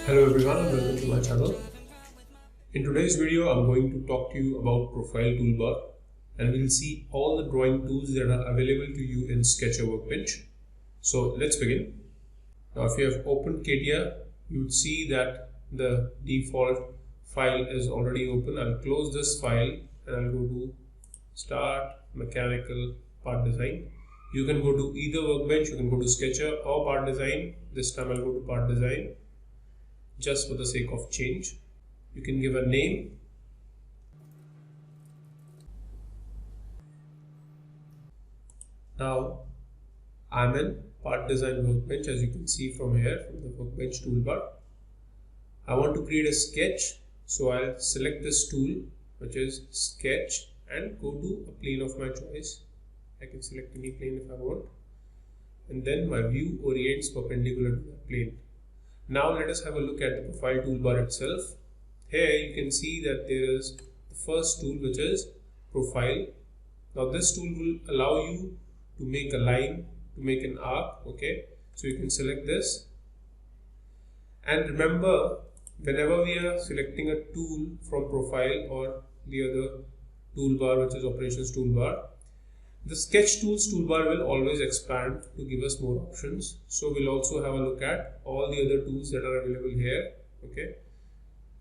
Hello everyone and welcome to my channel. In today's video I'm going to talk to you about Profile Toolbar and we'll see all the drawing tools that are available to you in Sketcher Workbench. So let's begin. Now if you have opened CATIA, you would see that the default file is already open. I'll close this file and I'll go to Start, Mechanical, Part Design. You can go to either Workbench, you can go to Sketcher or Part Design. This time I'll go to Part Design, just for the sake of change. You can give a name. Now I'm in Part Design Workbench, as you can see from here, from the Workbench toolbar. I want to create a sketch, so I'll select this tool, which is Sketch, and go to a plane of my choice. I can select any plane if I want, and then my view orients perpendicular to that plane. Now let us have a look at the Profile toolbar itself. Here you can see that there is the first tool, which is Profile. Now this tool will allow you to make a line, to make an arc. Okay, so you can select this, and remember, whenever we are selecting a tool from Profile or the other toolbar, which is Operations toolbar, the Sketch Tools toolbar will always expand to give us more options. So we'll also have a look at all the other tools that are available here. Okay,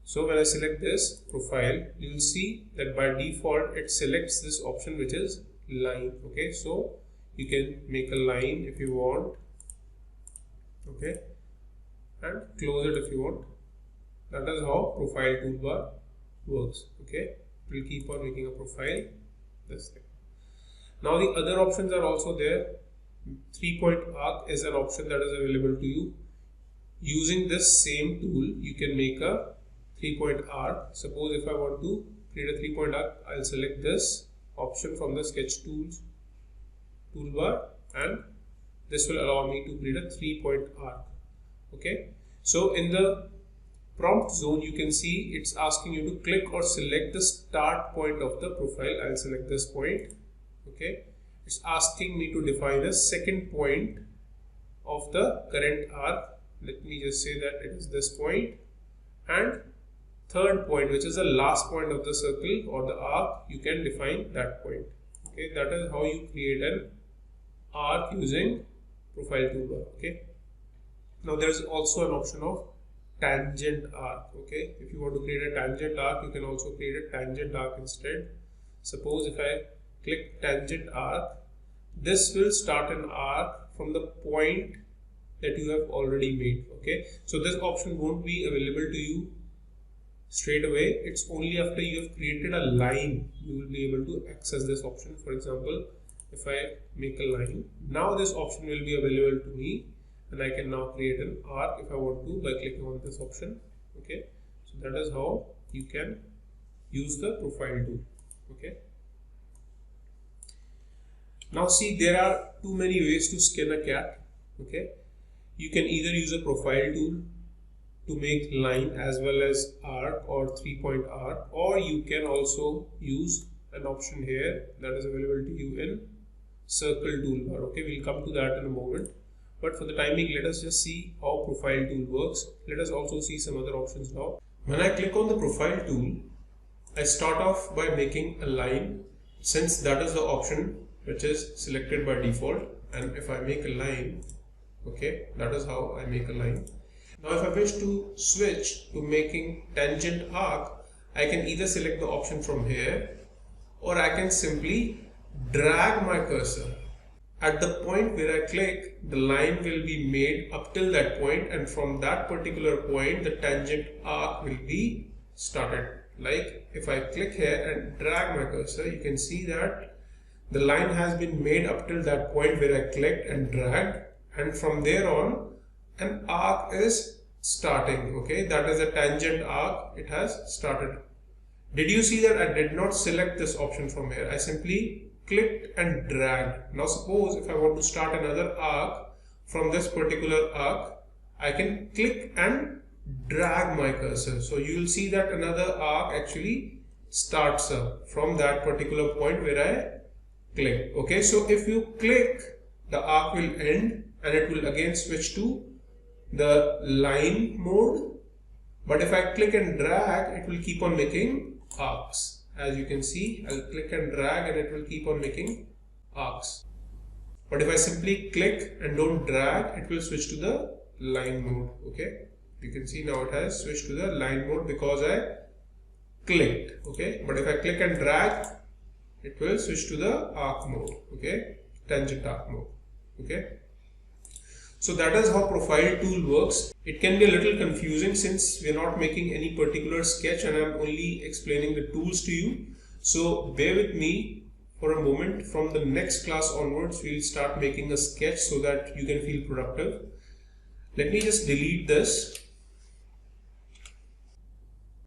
so when I select this Profile, you will see that by default it selects this option, which is line. Okay, so you can make a line if you want, okay, and close it if you want. That is how Profile toolbar works. Okay, we'll keep on making a profile, this thing. Now the other options are also there. 3-point arc is an option that is available to you. Using this same tool, you can make a 3-point arc. Suppose if I want to create a 3-point arc, I'll select this option from the Sketch Tools toolbar, and this will allow me to create a 3-point arc. Okay, so in the prompt zone, you can see it's asking you to click or select the start point of the profile. I'll select this point. Okay, it's asking me to define a second point of the current arc. Let me just say that it is this point, and third point, which is the last point of the circle or the arc, you can define that point. Okay, that is how you create an arc using Profile toolbar. Okay, now there is also an option of tangent arc. Okay, if you want to create a tangent arc, you can also create a tangent arc instead. Suppose if I click tangent arc, this will start an arc from the point that you have already made. Okay, so this option won't be available to you straight away. It's only after you have created a line you will be able to access this option. For example, if I make a line, now this option will be available to me, and I can now create an arc if I want to by clicking on this option. Okay, so that is how you can use the Profile tool. Okay, now see, there are too many ways to skin a cat. Okay, you can either use a Profile tool to make line as well as arc or 3-point arc, or you can also use an option here that is available to you in Circle toolbar. Okay, we'll come to that in a moment, but for the timing, let us just see how Profile tool works. Let us also see some other options now. When I click on the Profile tool, I start off by making a line, since that is the option which is selected by default. And if I make a line, okay, that is how I make a line. Now if I wish to switch to making tangent arc, I can either select the option from here, or I can simply drag my cursor. At the point where I click, the line will be made up till that point, and from that particular point the tangent arc will be started. Like if I click here and drag my cursor, you can see that the line has been made up till that point where I clicked and dragged, and from there on an arc is starting. Okay, that is a tangent arc, it has started. Did you see that I did not select this option from here? I simply clicked and dragged. Now suppose if I want to start another arc from this particular arc, I can click and drag my cursor. So you will see that another arc actually starts up from that particular point where I click. Okay, so if you click, the arc will end and it will again switch to the line mode, But if I click and drag, it will keep on making arcs. As you can see, I'll click and drag and it will keep on making arcs. But if I simply click and don't drag, it will switch to the line mode. Okay, you can see now it has switched to the line mode because I clicked. Okay, but if I click and drag, it will switch to the arc mode. Okay, tangent arc mode. Okay, so that is how profile tool works. It can be a little confusing since we are not making any particular sketch and I am only explaining the tools to you. So bear with me for a moment. From the next class onwards, we will start making a sketch so that you can feel productive. Let me just delete this.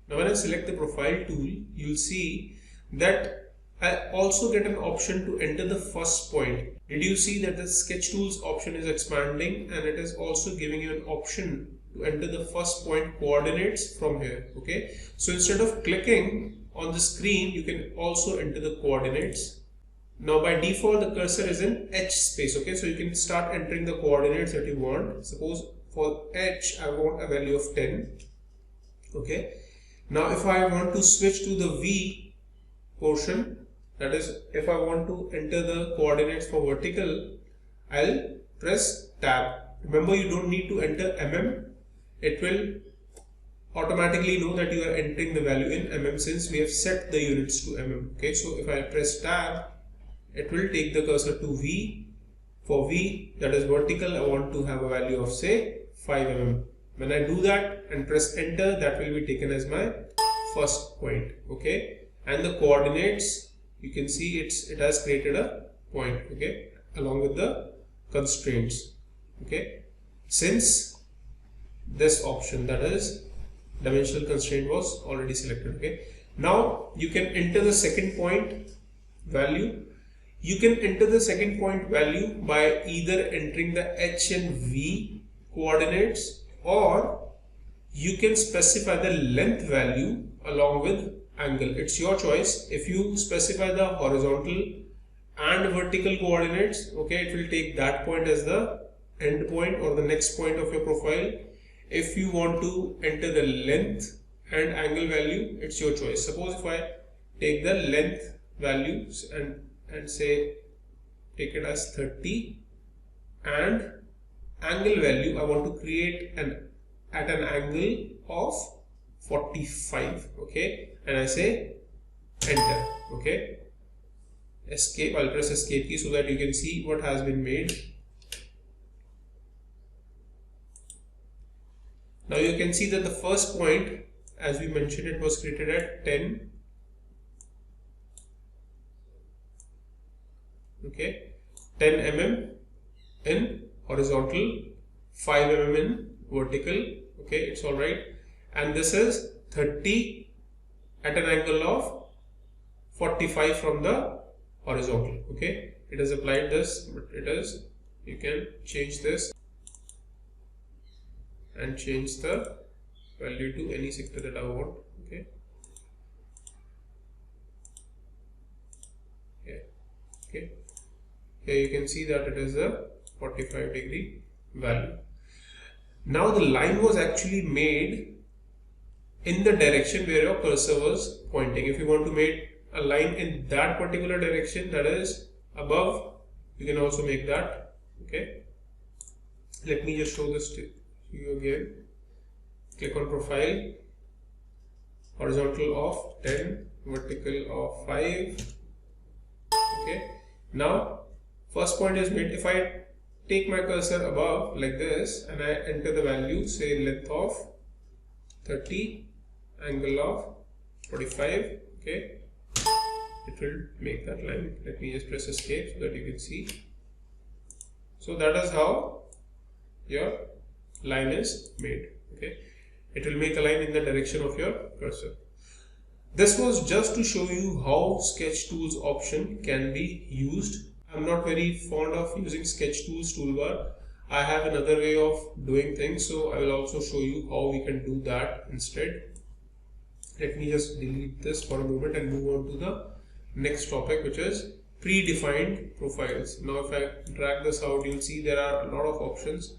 Now when I select the profile tool, you will see that I also get an option to enter the first point. Did you see that the sketch tools option is expanding and it is also giving you an option to enter the first point coordinates from here. Okay, so instead of clicking on the screen, you can also enter the coordinates. Now by default the cursor is in H space. Okay, so you can start entering the coordinates that you want. Suppose for H I want a value of 10. Okay, now if I want to switch to the V portion, that is if I want to enter the coordinates for vertical, I'll press tab. Remember, you don't need to enter mm. It will automatically know that you are entering the value in mm since we have set the units to mm. Okay, so if I press tab, it will take the cursor to V. For V, that is vertical, I want to have a value of say 5 mm. When I do that and press enter, that will be taken as my first point. Okay, and the coordinates, you can see it has created a point. Okay, along with the constraints. Okay, since this option, that is dimensional constraint, was already selected. Okay, now you can enter the second point value. You can enter the second point value by either entering the H and V coordinates, or you can specify the length value along with angle. It's your choice. If you specify the horizontal and vertical coordinates, okay, it will take that point as the end point or the next point of your profile. If you want to enter the length and angle value, it's your choice. Suppose if I take the length values and say take it as 30, and angle value I want to create at an angle of 45. Okay, and I say enter. Okay, escape. I'll press escape key so that you can see what has been made. Now you can see that the first point, as we mentioned, it was created at 10. Okay, 10 mm in horizontal, 5 mm in vertical. Okay, it's all right. And this is 30 at an angle of 45 from the horizontal. Okay, it has applied this, but it is, you can change this and change the value to any sector that I want. Okay, okay, here you can see that it is a 45-degree value. Now the line was actually made in the direction where your cursor was pointing. If you want to make a line in that particular direction, that is above, you can also make that. Okay, let me just show this to you again. Click on profile, horizontal of 10, vertical of 5. Okay, now first point is made. If I take my cursor above like this and I enter the value, say length of 30, angle of 45, okay, it will make that line. Let me just press escape so that you can see. So that is how your line is made. Okay, it will make a line in the direction of your cursor. This was just to show you how Sketch Tools option can be used. I'm not very fond of using Sketch Tools toolbar. I have another way of doing things, so I will also show you how we can do that instead. Let me just delete this for a moment and move on to the next topic, which is predefined profiles. Now if I drag this out, you'll see there are a lot of options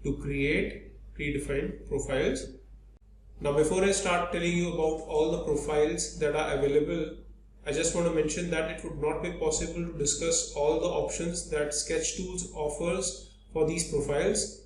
to create predefined profiles. Now before I start telling you about all the profiles that are available, I just want to mention that it would not be possible to discuss all the options that Sketch Tools offers for these profiles.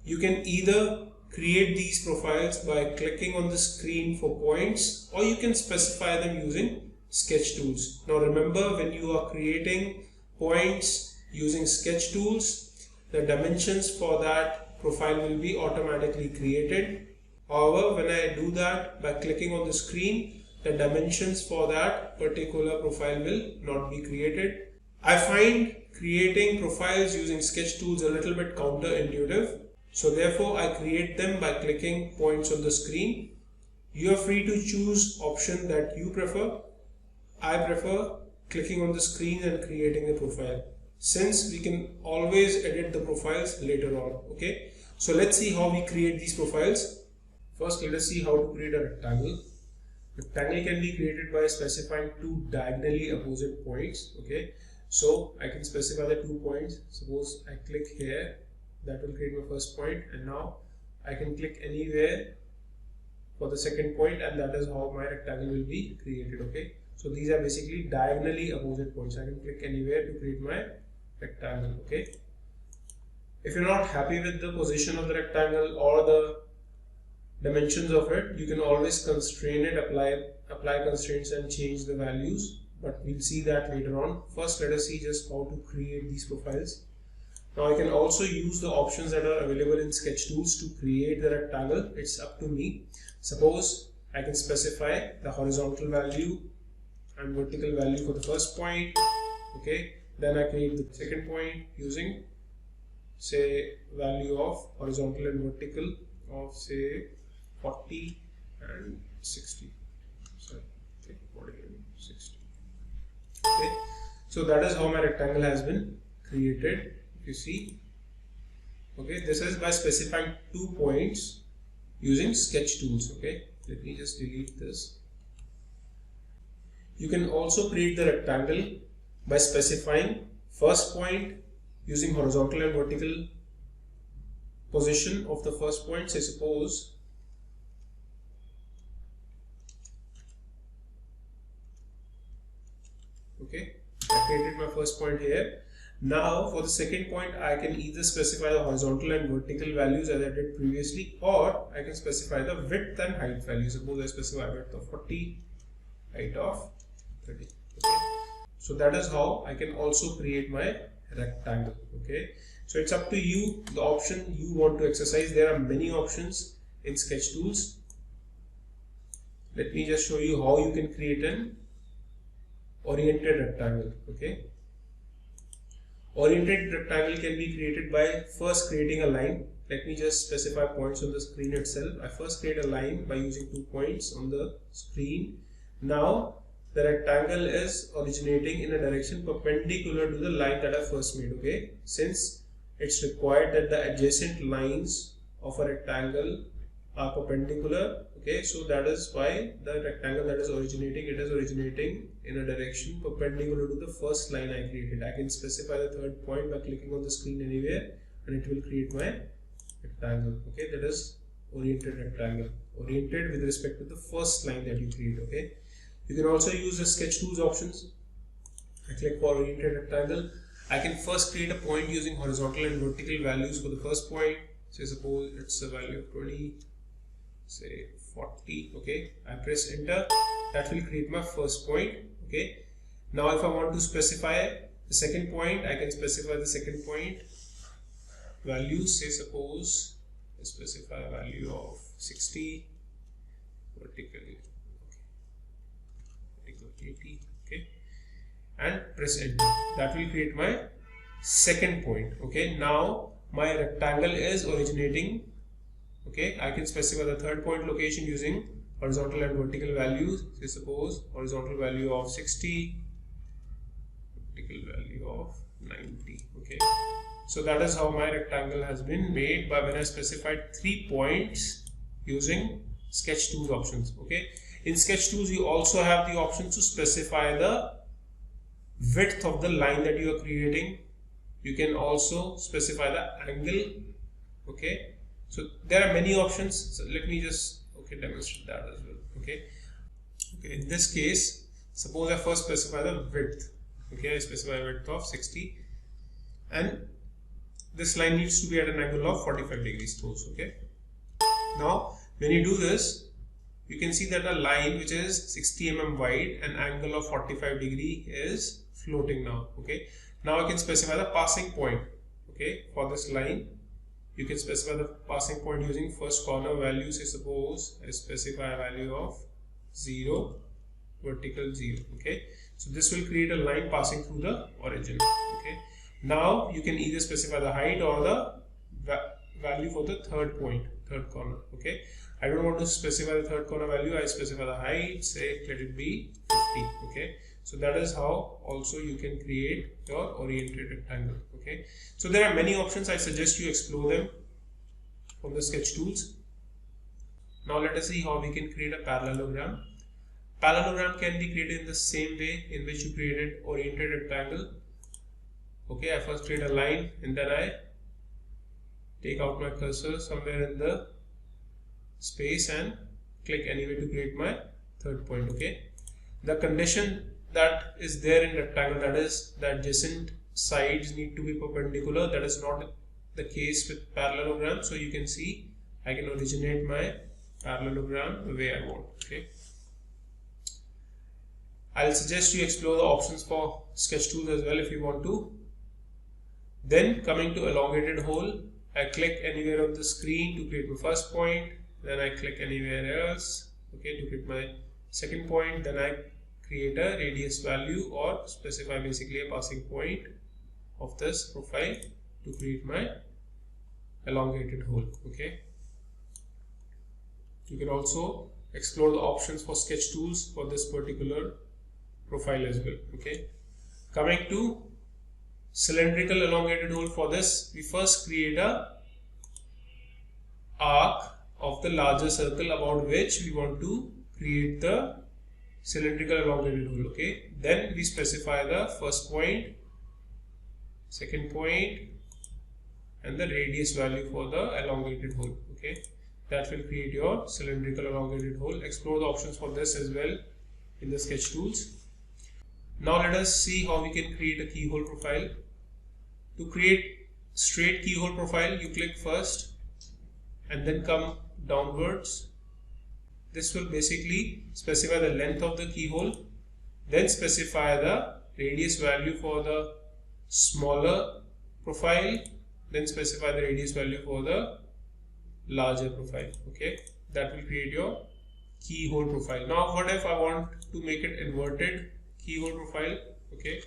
You can either create these profiles by clicking on the screen for points, or you can specify them using Sketch Tools. Now remember, when you are creating points using Sketch Tools, the dimensions for that profile will be automatically created. However, when I do that by clicking on the screen, the dimensions for that particular profile will not be created. I find creating profiles using Sketch Tools a little bit counterintuitive. So therefore, I create them by clicking points on the screen. You are free to choose option that you prefer. I prefer clicking on the screen and creating the profile, since we can always edit the profiles later on. Okay, so let's see how we create these profiles. First, let us see how to create a rectangle. Rectangle can be created by specifying two diagonally opposite points. Okay, so I can specify the 2 points. Suppose I click here, that will create my first point, and now I can click anywhere for the second point, and that is how my rectangle will be created. Okay, so these are basically diagonally opposite points. I can click anywhere to create my rectangle. Okay, if you're not happy with the position of the rectangle or the dimensions of it, you can always constrain it, apply constraints and change the values, but we'll see that later on. First, let us see just how to create these profiles. Now I can also use the options that are available in Sketch Tools to create the rectangle. It's up to me. Suppose I can specify the horizontal value and vertical value for the first point. Okay, then I create the second point using, say, value of horizontal and vertical of, say, 40 and 60. Sorry, okay, 40 and 60. Okay, so that is how my rectangle has been created. You see, okay, this is by specifying 2 points using Sketch Tools. Okay, let me just delete this. You can also create the rectangle by specifying first point using horizontal and vertical position of the first point. Say suppose okay, I created my first point here. Now for the second point, I can either specify the horizontal and vertical values as I did previously, or I can specify the width and height values. Suppose I specify width of 40, height of 30. Okay, so that is how I can also create my rectangle. Okay, so it's up to you, the option you want to exercise. There are many options in Sketch Tools. Let me just show you how you can create an oriented rectangle. Okay, oriented rectangle can be created by first creating a line. Let me just specify points on the screen itself. I first create a line by using 2 points on the screen. Now the rectangle is originating in a direction perpendicular to the line that I first made. Okay, since it's required that the adjacent lines of a rectangle are perpendicular. Okay, so that is why the rectangle that is originating, it is originating in a direction perpendicular to the first line I created. I can specify the third point by clicking on the screen anywhere, and it will create my rectangle. Okay, that is oriented rectangle, oriented with respect to the first line that you create. Okay, you can also use the Sketch Tools options. I click for oriented rectangle. I can first create a point using horizontal and vertical values for the first point. Say suppose it's a value of 20, say 40. Okay, I press enter. That will create my first point. Okay, now if I want to specify the second point, I can specify the second point value. Say suppose I specify a value of 60, vertical 80. Okay, and press enter. That will create my second point. Okay, now my rectangle is originating. Okay, I can specify the third point location using horizontal and vertical values. Say suppose horizontal value of 60, vertical value of 90. Okay, so that is how my rectangle has been made by when I specified 3 points using Sketch Tools options. Okay, in Sketch Tools you also have the option to specify the width of the line that you are creating. You can also specify the angle. Okay, so there are many options. So let me just okay, demonstrate that as well. Okay, in this case, suppose I first specify the width. Okay, I specify a width of 60 and this line needs to be at an angle of 45 degrees close. Okay, now when you do this, you can see that a line which is 60 mm wide and angle of 45 degree is floating now. Okay, now I can specify the passing point. Okay, for this line you can specify the passing point using first corner value. Say suppose I specify a value of 0, vertical 0. Okay, so this will create a line passing through the origin. Okay, now you can either specify the height or the value for the third corner. Okay, I don't want to specify the third corner value, I specify the height, say let it be 50. Okay, so that is how also you can create your oriented rectangle. Okay, so there are many options. I suggest you explore them from the sketch tools. Now let us see how we can create a parallelogram. Parallelogram can be created in the same way in which you created oriented rectangle. Okay, I first create a line and then I take out my cursor somewhere in the space and click anywhere to create my third point. Okay, the condition that is there in rectangle, that is the adjacent sides need to be perpendicular. That is not the case with parallelogram. So you can see I can originate my parallelogram the way I want. Okay, I'll suggest you explore the options for sketch tools as well if you want to. Then coming to elongated hole, I click anywhere on the screen to create my first point, then I click anywhere else, okay, to create my second point, then I create a radius value or specify basically a passing point of this profile to create my elongated hole. Okay, you can also explore the options for sketch tools for this particular profile as well. Okay, coming to cylindrical elongated hole, for this we first create a arc of the larger circle about which we want to create the cylindrical elongated hole. Okay, then we specify the first point, second point and the radius value for the elongated hole. Okay, that will create your cylindrical elongated hole. Explore the options for this as well in the sketch tools. Now let us see how we can create a keyhole profile. To create straight keyhole profile, you click first and then come downwards. This will basically specify the length of the keyhole, then specify the radius value for the smaller profile, then specify the radius value for the larger profile. Okay, that will create your keyhole profile. Now what if I want to make it inverted keyhole profile? Okay,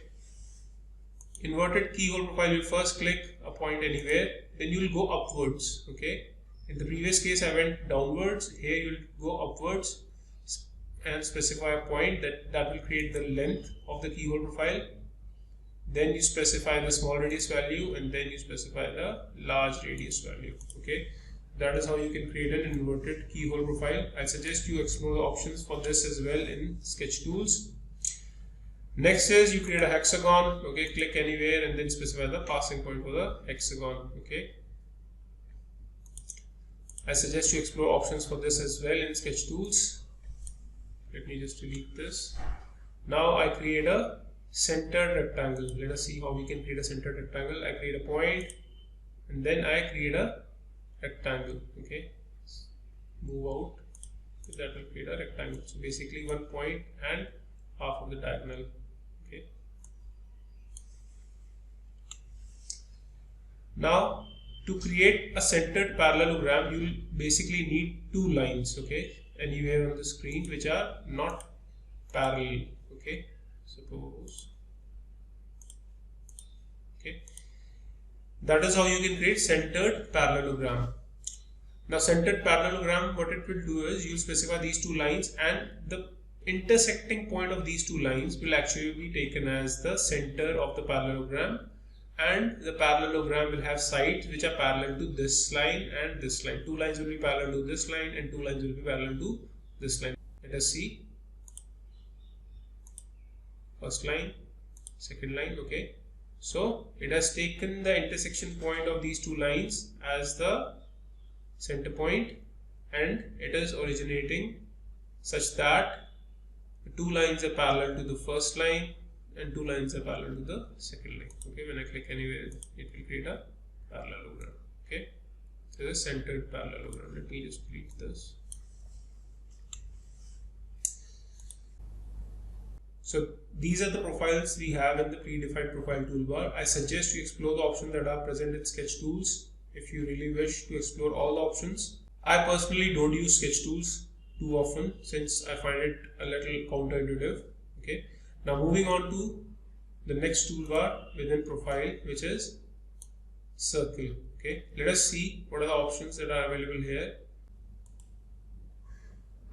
inverted keyhole profile, you first click a point anywhere, then you will go upwards. Okay, in the previous case I went downwards, here you will go upwards and specify a point that will create the length of the keyhole profile. Then you specify the small radius value and then you specify the large radius value. Okay, that is how you can create an inverted keyhole profile. I suggest you explore the options for this as well in sketch tools. Next is you create a hexagon. Okay, click anywhere and then specify the passing point for the hexagon. Okay, I suggest you explore options for this as well in sketch tools. Let me just delete this. Now I create a centered rectangle. Let us see how we can create a centered rectangle. I create a point and then I create a rectangle. Okay, move out, so that will create a rectangle. So basically one point and half of the diagonal. Okay, now to create a centered parallelogram, you will basically need two lines. Okay, anywhere on the screen which are not parallel. Okay, suppose. Okay, that is how you can create centered parallelogram. Now centered parallelogram, what it will do is you will specify these two lines and the intersecting point of these two lines will actually be taken as the center of the parallelogram, and the parallelogram will have sides which are parallel to this line and this line. Two lines will be parallel to this line and two lines will be parallel to this line. Let us see. First line, second line. Okay, so it has taken the intersection point of these two lines as the center point and it is originating such that two lines are parallel to the first line and two lines are parallel to the second line. Okay, when I click anywhere, it will create a parallelogram. Okay, so a centered parallelogram. Let me just delete this. So these are the profiles we have in the predefined profile toolbar. I suggest you explore the options that are present in Sketch Tools if you really wish to explore all the options. I personally don't use Sketch Tools too often since I find it a little counterintuitive. Okay. Now moving on to the next toolbar within profile, which is circle. Okay. Let us see what are the options that are available here.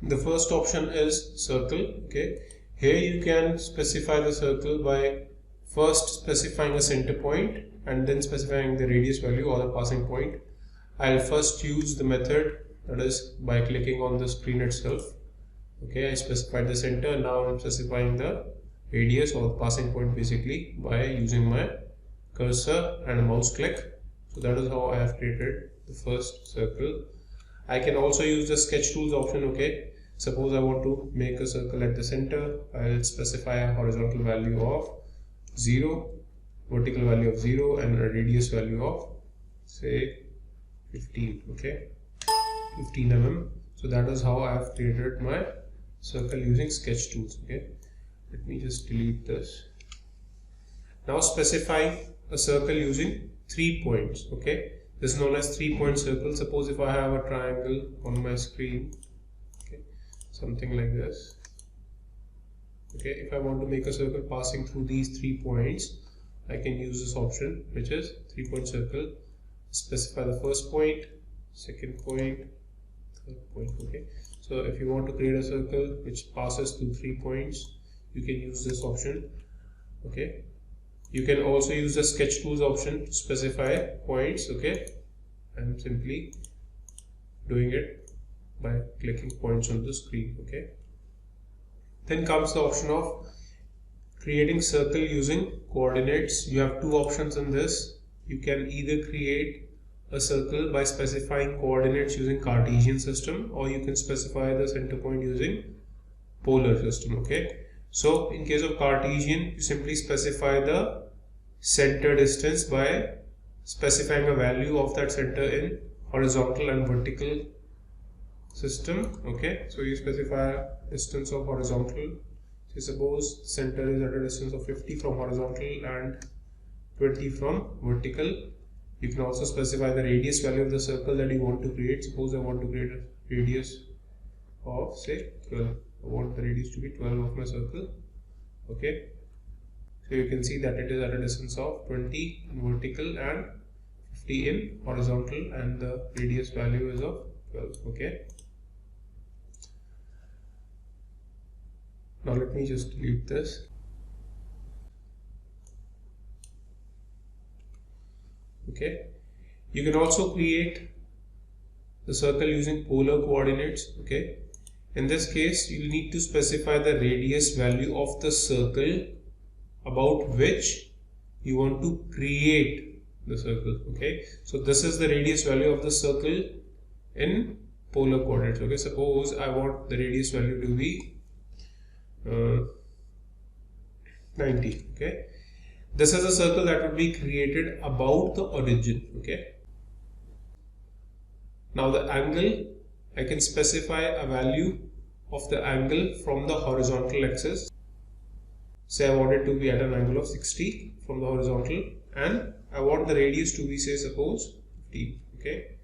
The first option is circle. Okay. Here you can specify the circle by first specifying a center point and then specifying the radius value or the passing point. I'll first use the method, that is by clicking on the screen itself. Okay, I specified the center. Now I'm specifying the radius or the passing point basically by using my cursor and a mouse click. So that is how I have created the first circle. I can also use the Sketch Tools option. Okay, suppose I want to make a circle at the center. I'll specify a horizontal value of 0, vertical value of 0, and a radius value of say 15. Okay, 15 mm. So that is how I have created my circle using Sketch Tools. Okay, let me just delete this. Now specifying a circle using 3 points. Okay, this is known as 3-point circle. Suppose if I have a triangle on my screen, okay, something like this. Okay, if I want to make a circle passing through these 3 points, I can use this option, which is 3-point circle. Specify the first point, second point, third point. Okay, so if you want to create a circle which passes through 3 points, you can use this option. Okay, you can also use the Sketch Tools option to specify points. Okay, I'm simply doing it by clicking points on the screen. Okay, then comes the option of creating circle using coordinates. You have two options in this. You can either create a circle by specifying coordinates using Cartesian system, or you can specify the center point using polar system. Okay, so in case of Cartesian, you simply specify the center distance by specifying a value of that center in horizontal and vertical system. Okay, so you specify a distance of horizontal. So suppose the center is at a distance of 50 from horizontal and 20 from vertical. You can also specify the radius value of the circle that you want to create. Suppose I want to create a radius of say 12. I want the radius to be 12 of my circle. Okay, so you can see that it is at a distance of 20 in vertical and 50 in horizontal, and the radius value is of 12. Okay, now let me just delete this. Okay, you can also create the circle using polar coordinates. Okay, in this case you will need to specify the radius value of the circle about which you want to create the circle. Okay, so this is the radius value of the circle in polar coordinates. Okay, suppose I want the radius value to be 90. Okay, this is a circle that would be created about the origin. Okay, now the angle, I can specify a value of the angle from the horizontal axis. Say I want it to be at an angle of 60 from the horizontal, and I want the radius to be, say, suppose 15. Okay,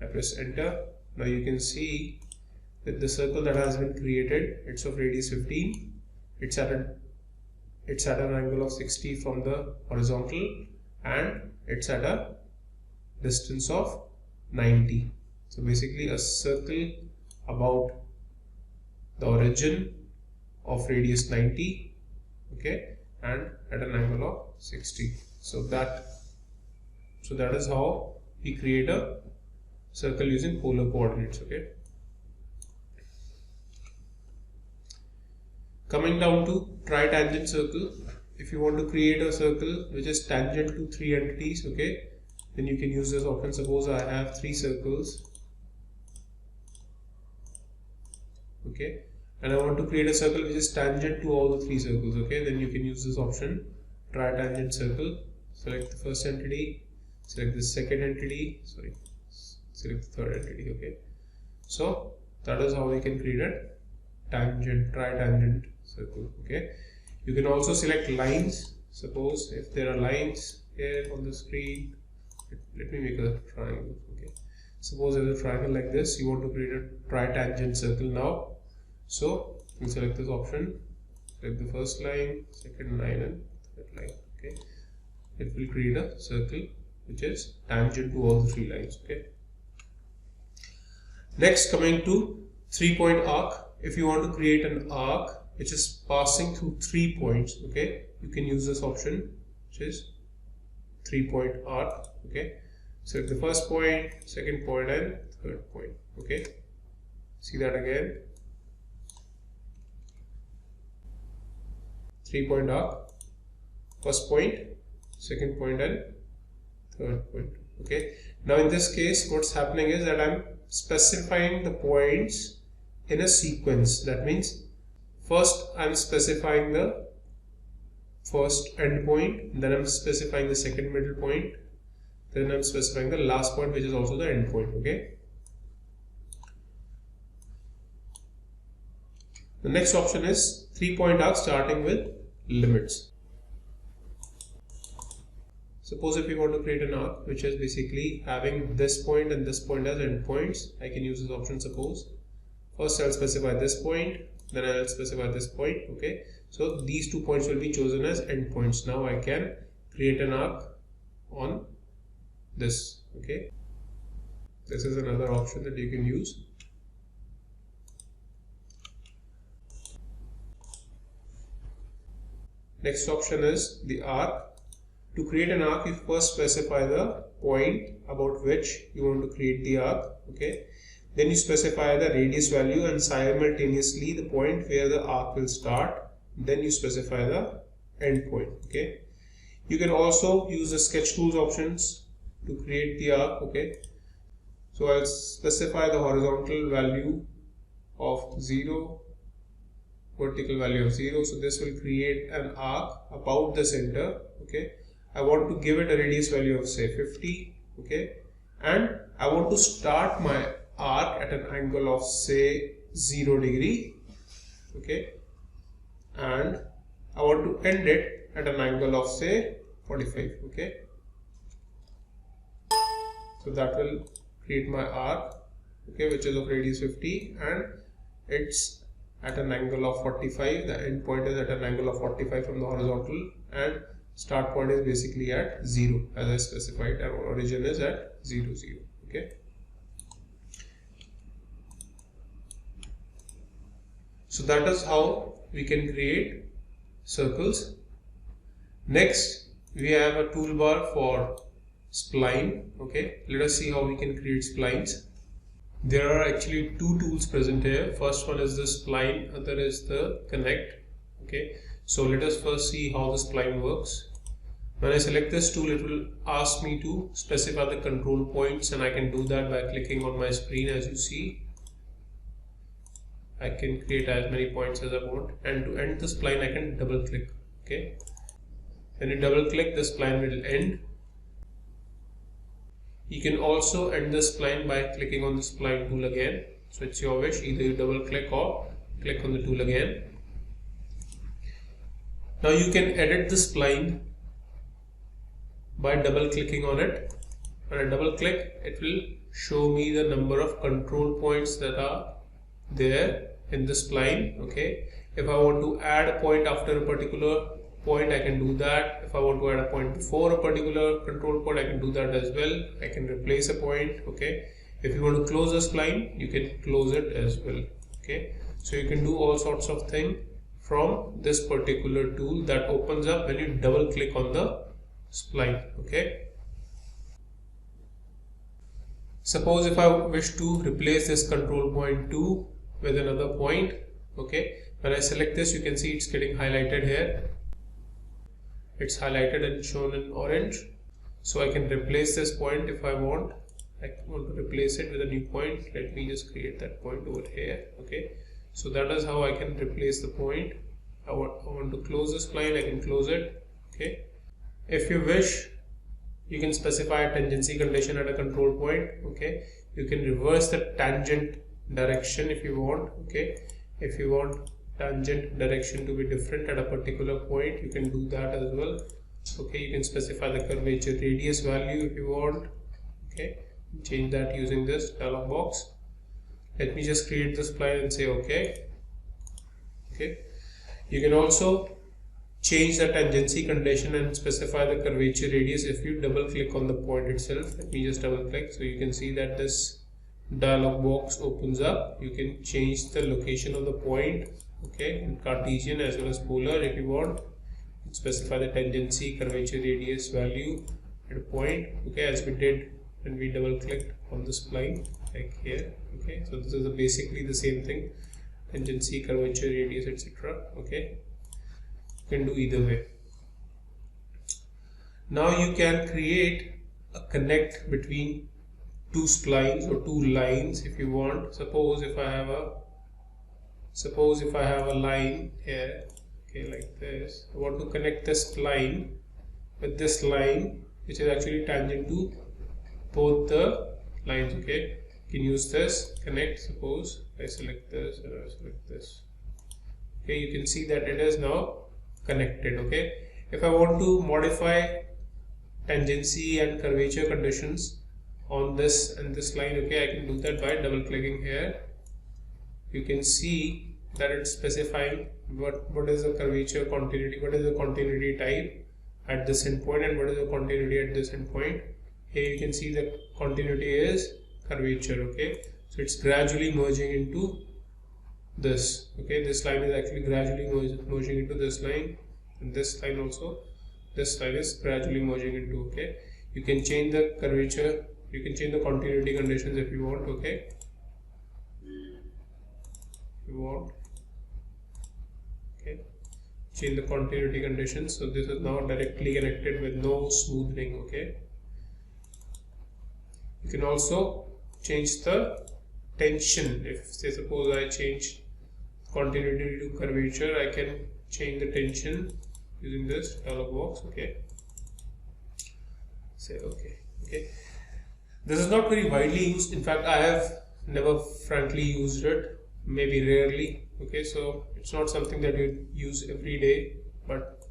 I press enter. Now you can see that the circle that has been created, it's of radius 15. It's at an angle of 60 from the horizontal, and it's at a distance of 90. So basically a circle about the origin of radius 90, okay, and at an angle of 60. So that is how we create a circle using polar coordinates. Okay, coming down to tritangent circle. If you want to create a circle which is tangent to 3 entities, okay, then you can use this option. Suppose I have 3 circles okay, and I want to create a circle which is tangent to all the three circles, okay, then you can use this option, try tangent circle. Select the first entity, select the second entity, select the third entity, okay. So that is how we can create a tangent circle, okay. You can also select lines. Suppose if there are lines here on the screen, let me make a triangle, okay. Suppose there's a triangle like this, you want to create a tritangent circle now. So you select this option, select the first line, second line and third line, okay. It will create a circle which is tangent to all the three lines, okay. Next, coming to 3-point arc. If you want to create an arc which is passing through 3 points, okay, you can use this option, which is 3-point arc, okay. Select the first point, second point and third point, okay. See that again. 3-point arc, first point, second point and third point, okay. Now in this case, what's happening is that I'm specifying the points in a sequence. That means first I'm specifying the first end point, then I'm specifying the second middle point, then I'm specifying the last point, which is also the end point, okay. The next option is 3-point arc starting with limits. Suppose if you want to create an arc which is basically having this point and this point as endpoints, I can use this option. Suppose first I'll specify this point, then I'll specify this point, okay. So these 2 points will be chosen as endpoints. Now I can create an arc on this, okay. This is another option that you can use. Next option is the arc. To create an arc, you first specify the point about which you want to create the arc, okay. Then you specify the radius value and simultaneously the point where the arc will start. Then you specify the end point, okay. You can also use the sketch tools options to create the arc, okay. So I'll specify the horizontal value of 0, vertical value of 0. So this will create an arc about the center, okay. I want to give it a radius value of say 50, okay, and I want to start my arc at an angle of say 0 degree, okay, and I want to end it at an angle of say 45, okay. So that will create my arc, okay, which is of radius 50 and it's at an angle of 45. The end point is at an angle of 45 from the horizontal and start point is basically at 0 as I specified, and origin is at 0, 0, okay. So that is how we can create circles. Next, we have a toolbar for spline, okay. Let us see how we can create splines. There are actually 2 tools present here. First one is the spline, other is the connect, okay. So let us first see how the spline works. When I select this tool, it will ask me to specify the control points, and I can do that by clicking on my screen. As you see, I can create as many points as I want, and to end the spline I can double click, okay. When you double click, the spline will end. You can also end the spline by clicking on the spline tool again. So it's your wish, either you double click or click on the tool again. Now you can edit the spline by double clicking on it. When I double click, it will show me the number of control points that are there in the spline, okay. If I want to add a point after a particular point, I can do that. If I want to add a point before a particular control point, I can do that as well. I can replace a point, okay. If you want to close a spline, you can close it as well, okay. So you can do all sorts of things from this particular tool that opens up when you double click on the spline, okay. Suppose if I wish to replace this control point 2 with another point, okay. When I select this, you can see it's getting highlighted here. It's highlighted and shown in orange. So I can replace this point if I want. I want to replace it with a new point. Let me just create that point over here, okay. So that is how I can replace the point. I want to close this spline, I can close it. Okay. If you wish, you can specify a tangency condition at a control point. Okay. You can reverse the tangent direction if you want. Okay. If you want tangent direction to be different at a particular point, you can do that as well. Okay. You can specify the curvature radius value if you want. Okay. Change that using this dialog box. Let me just create this spline and say okay. Okay. You can also change the tangency condition and specify the curvature radius if you double click on the point itself. Let me just double click, so you can see that this dialog box opens up. You can change the location of the point, okay, in Cartesian as well as polar if you want. Specify the tangency, curvature radius value at a point, okay, as we did when we double clicked on the spline like here. Okay, so this is basically the same thing, tangency, curvature radius, etc. Okay, you can do either way. Now you can create a connect between two splines or two lines if you want. Suppose if I have a line here, okay, like this. I want to connect this line with this line which is actually tangent to both the lines. Okay, you can use this connect. Suppose I select this and I select this. Okay, you can see that it is now connected. Okay, if I want to modify tangency and curvature conditions on this and this line, okay, I can do that by double clicking here. You can see that it's specifying what is the curvature continuity, what is the continuity type at this endpoint, and what is the continuity at this endpoint. Here you can see the continuity is curvature. Okay, so it's gradually merging into this. Okay, this line is actually gradually merging into this line, and this line also, this line is gradually merging into. Okay, you can change the curvature, you can change the continuity conditions if you want. Okay, if you want, okay, change the continuity conditions. So this is now directly connected with no smoothing. Okay, you can also change the tension. If say suppose I change continuity to curvature, I can change the tension using this dialog box. Okay, say okay. Okay, this is not very widely used. In fact, I have never frankly used it, maybe rarely. Okay, so it's not something that you use every day, but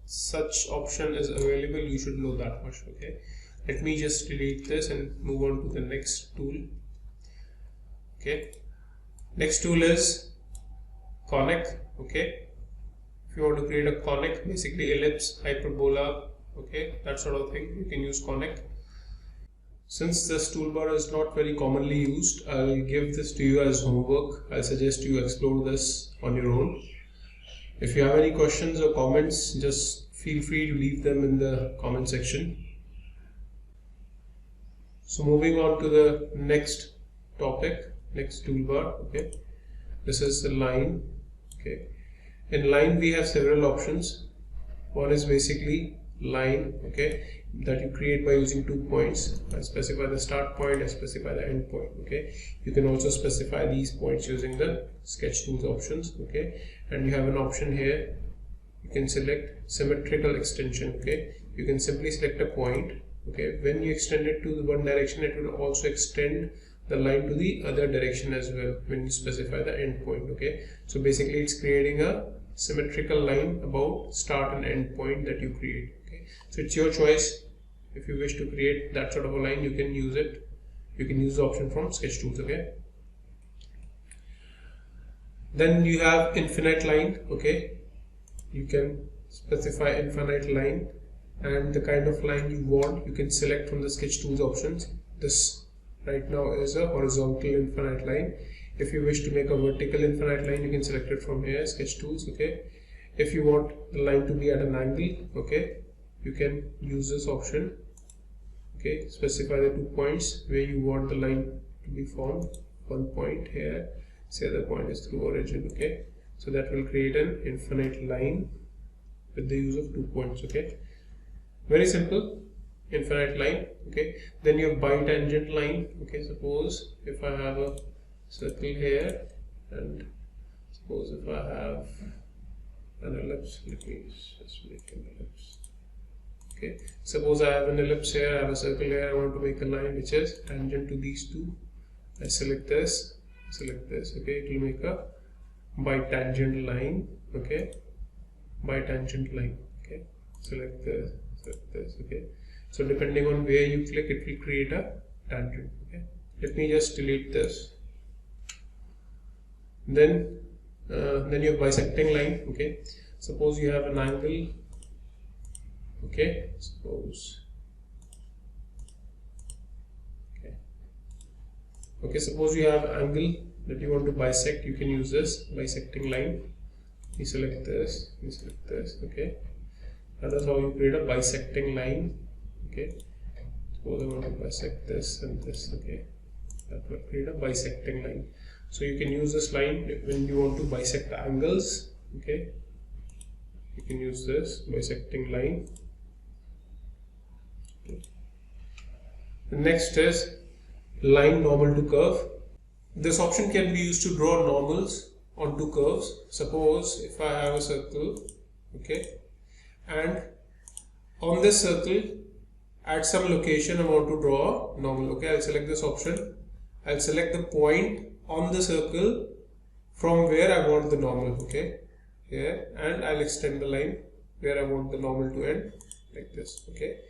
such option is available. You should know that much. Okay, let me just delete this and move on to the next tool. Okay, next tool is conic. Okay, if you want to create a conic, basically ellipse, hyperbola, okay, that sort of thing, you can use conic. Since this toolbar is not very commonly used, I'll give this to you as homework. I suggest you explore this on your own. If you have any questions or comments, just feel free to leave them in the comment section. So moving on to the next topic, next toolbar. Okay, this is the line. Okay, in line we have several options. One is basically line, okay, that you create by using 2 points. I specify the start point, I specify the end point. Okay, you can also specify these points using the sketch tools options. Okay, and you have an option here, you can select symmetrical extension. Okay, you can simply select a point. Okay, when you extend it to the one direction, it will also extend the line to the other direction as well when you specify the end point. Okay, so basically it's creating a symmetrical line about start and end point that you create. Okay, so it's your choice. If you wish to create that sort of a line, you can use it. You can use the option from sketch tools. Okay, then you have infinite line. Okay, you can specify infinite line and the kind of line you want. You can select from the sketch tools options. This right now is a horizontal infinite line. If you wish to make a vertical infinite line, you can select it from here, sketch tools. Okay, if you want the line to be at an angle, okay, you can use this option. Okay, specify the 2 points where you want the line to be formed. One point here, say the point is through origin. Okay, so that will create an infinite line with the use of 2 points. Okay, very simple, infinite line. Okay, then you have bitangent line. Okay, suppose if I have a circle here and Suppose if I have an ellipse, let me just make an ellipse. Okay, suppose I have an ellipse here, I have a circle here, I want to make a line which is tangent to these two. I select this, okay, it will make a bitangent line, okay, bitangent line, okay, select this, okay. So depending on where you click, it will create a tangent, okay. Let me just delete this. Then you have bisecting line, okay. Suppose you have an angle, okay, suppose you have angle that you want to bisect, you can use this bisecting line. You select this, okay. That is how you create a bisecting line, okay. Suppose I want to bisect this and this, okay. That will create a bisecting line. So you can use this line when you want to bisect angles, okay. You can use this bisecting line. Okay. The next is line normal to curve. This option can be used to draw normals onto curves. Suppose if I have a circle, okay, and on this circle at some location I want to draw a normal, okay. I'll select this option, I'll select the point on the circle from where I want the normal, okay, here, and I'll extend the line where I want the normal to end, like this, okay.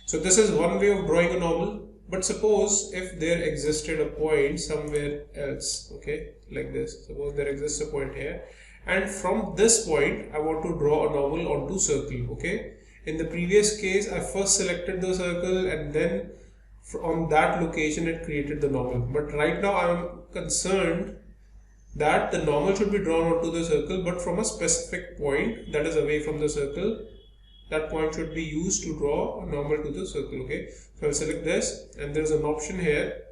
So this is one way of drawing a normal. But suppose if there existed a point somewhere else, okay, like this, suppose there exists a point here, and from this point I want to draw a normal onto circle, okay. In the previous case I first selected the circle and then on that location it created the normal, but right now I am concerned that the normal should be drawn onto the circle but from a specific point that is away from the circle. That point should be used to draw a normal to the circle, okay. So I'll select this and there is an option here,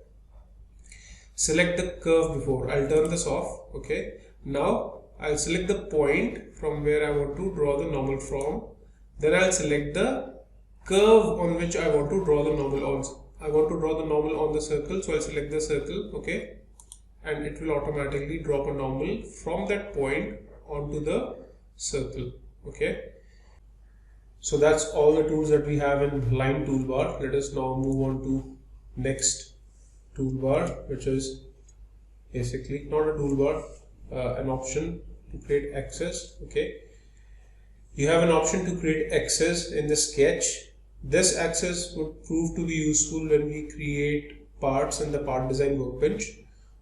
select the curve before. I'll turn this off, okay. Now I'll select the point from where I want to draw the normal from. Then I'll select the curve on which I want to draw the normal on. I want to draw the normal on the circle, so I'll select the circle, okay, and it will automatically drop a normal from that point onto the circle, okay. So that's all the tools that we have in line toolbar. Let us now move on to next toolbar, which is basically not a toolbar, an option to create axis, okay. You have an option to create axis in the sketch. This axis would prove to be useful when we create parts in the part design workbench,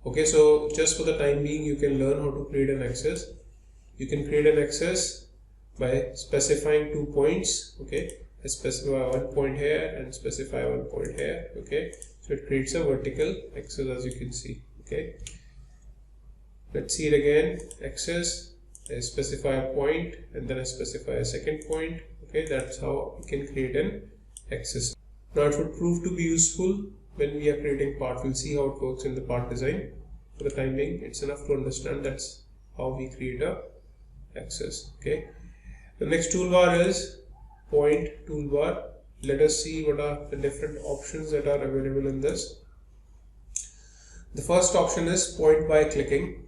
okay. So just for the time being you can learn how to create an axis. You can create an axis by specifying 2 points, okay. I specify one point here and specify one point here, okay. So it creates a vertical axis, as you can see, okay. Let's see it again. Axis, I specify a point and then I specify a second point, okay. That's how you can create an axis. Now it would prove to be useful when we are creating part. We'll see how it works in the part design. For the time being it's enough to understand that's how we create a axis, okay. The next toolbar is point toolbar. Let us see what are the different options that are available in this. The first option is point by clicking.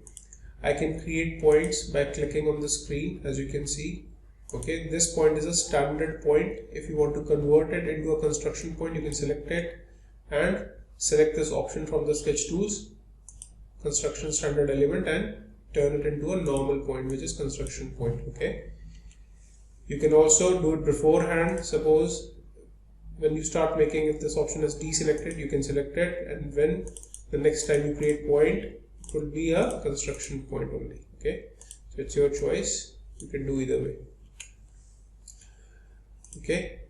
I can create points by clicking on the screen, as you can see, okay. This point is a standard point. If you want to convert it into a construction point, you can select it and select this option from the sketch tools, construction standard element, and turn it into a normal point, which is construction point, okay. You can also do it beforehand. Suppose when you start making it, this option is deselected, you can select it, and when the next time you create point, it will be a construction point only, okay. So it's your choice, you can do either way, okay.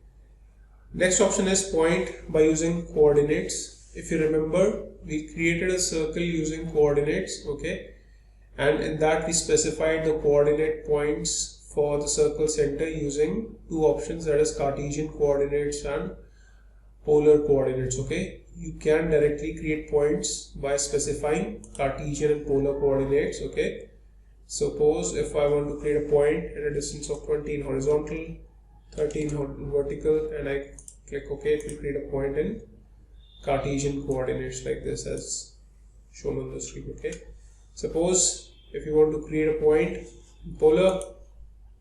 Next option is point by using coordinates. If you remember, we created a circle using coordinates, okay, and in that we specified the coordinate points for the circle center using 2 options, that is Cartesian coordinates and polar coordinates, okay. You can directly create points by specifying Cartesian and polar coordinates, okay. Suppose if I want to create a point at a distance of 20 in horizontal, 13 in vertical, and I click OK, it will create a point in Cartesian coordinates like this as shown on the screen, okay. Suppose If you want to create a point in polar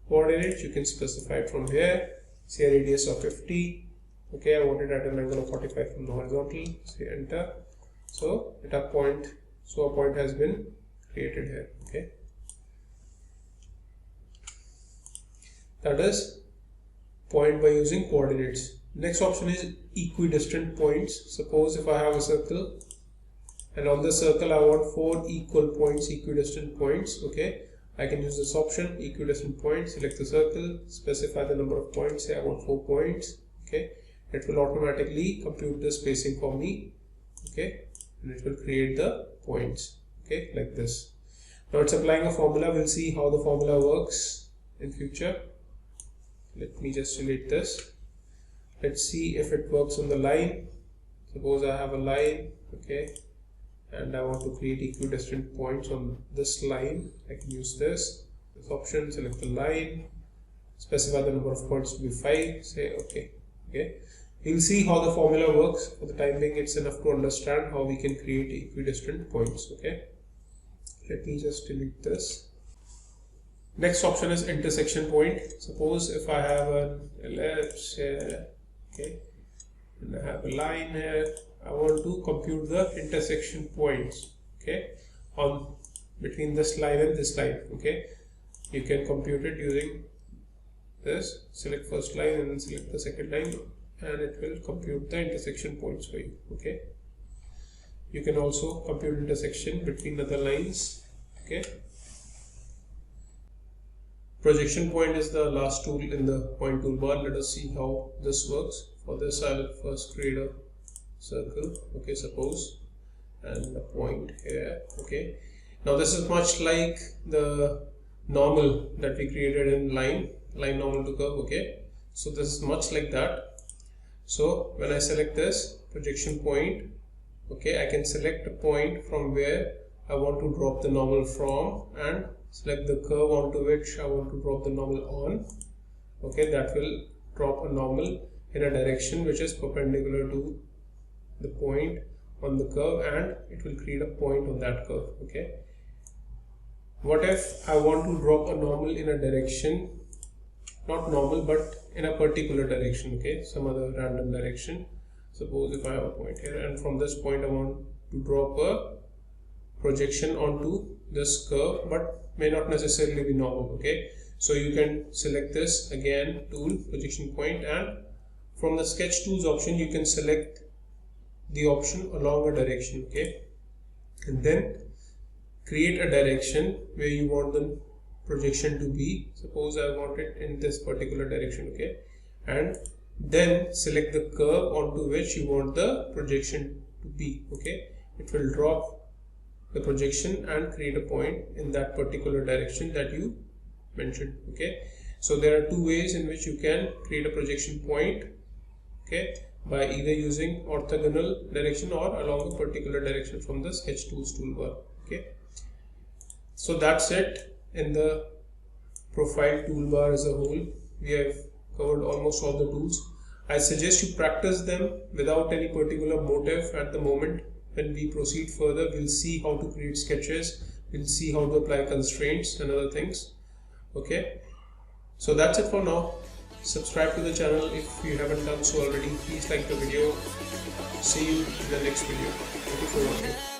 coordinates, you can specify it from here. Say a radius of 50. Okay, I want it at an angle of 45 from the horizontal. Say enter. So a point has been created here. Okay, that is point by using coordinates. Next option is equidistant points. Suppose if I have a circle and on the circle I want 4 equal points, equidistant points. Okay, I can use this option, equidistant points. Select the circle, specify the number of points. Say I want 4 points. Okay, it will automatically compute the spacing for me. Okay, and it will create the points. Okay, like this. Now it's applying a formula. We'll see how the formula works in future. Let me just delete this. Let's see if it works on the line. Suppose I have a line, okay, and I want to create equidistant points on this line. I can use this option, select the line, specify the number of points to be 5, say okay. Okay, we'll see how the formula works. For the time being, it's enough to understand how we can create equidistant points. Okay, let me just delete this. Next option is intersection point. Suppose if I have an ellipse here, okay, and I have a line here, I want to compute the intersection points, okay, on between this line and this line. Okay, you can compute it using this. Select first line and then select the second line, and it will compute the intersection points for you. Okay, you can also compute intersection between other lines. Okay, projection point is the last tool in the point toolbar. Let us see how this works. For this, I'll first create a circle. Okay, suppose, and a point here. Okay, now this is much like the normal that we created in line normal to curve. Okay, so this is much like that. So when I select this projection point, okay, I can select a point from where I want to drop the normal from and select the curve onto which I want to drop the normal on. Okay, that will drop a normal in a direction which is perpendicular to the point on the curve, and it will create a point on that curve. Okay, what if I want to drop a normal in a direction, not normal but in a particular direction, okay, some other random direction. Suppose if I have a point here and from this point I want to drop a projection onto this curve, but may not necessarily be normal. Okay, so you can select this again, tool, projection point, and from the sketch tools option you can select the option along a direction. Okay, and then create a direction where you want the projection to be. Suppose I want it in this particular direction. Okay, and then select the curve onto which you want the projection to be. Okay, it will drop the projection and create a point in that particular direction that you mentioned. Okay, so there are two ways in which you can create a projection point. Okay, by either using orthogonal direction or along a particular direction from the sketch tools toolbar. Okay, so that's it in the profile toolbar as a whole. We have covered almost all the tools. I suggest you practice them without any particular motive at the moment. When we proceed further, we'll see how to create sketches, we'll see how to apply constraints and other things. Okay, so that's it for now. Subscribe to the channel if you haven't done so already. Please like the video. See you in the next video. Thank you for watching.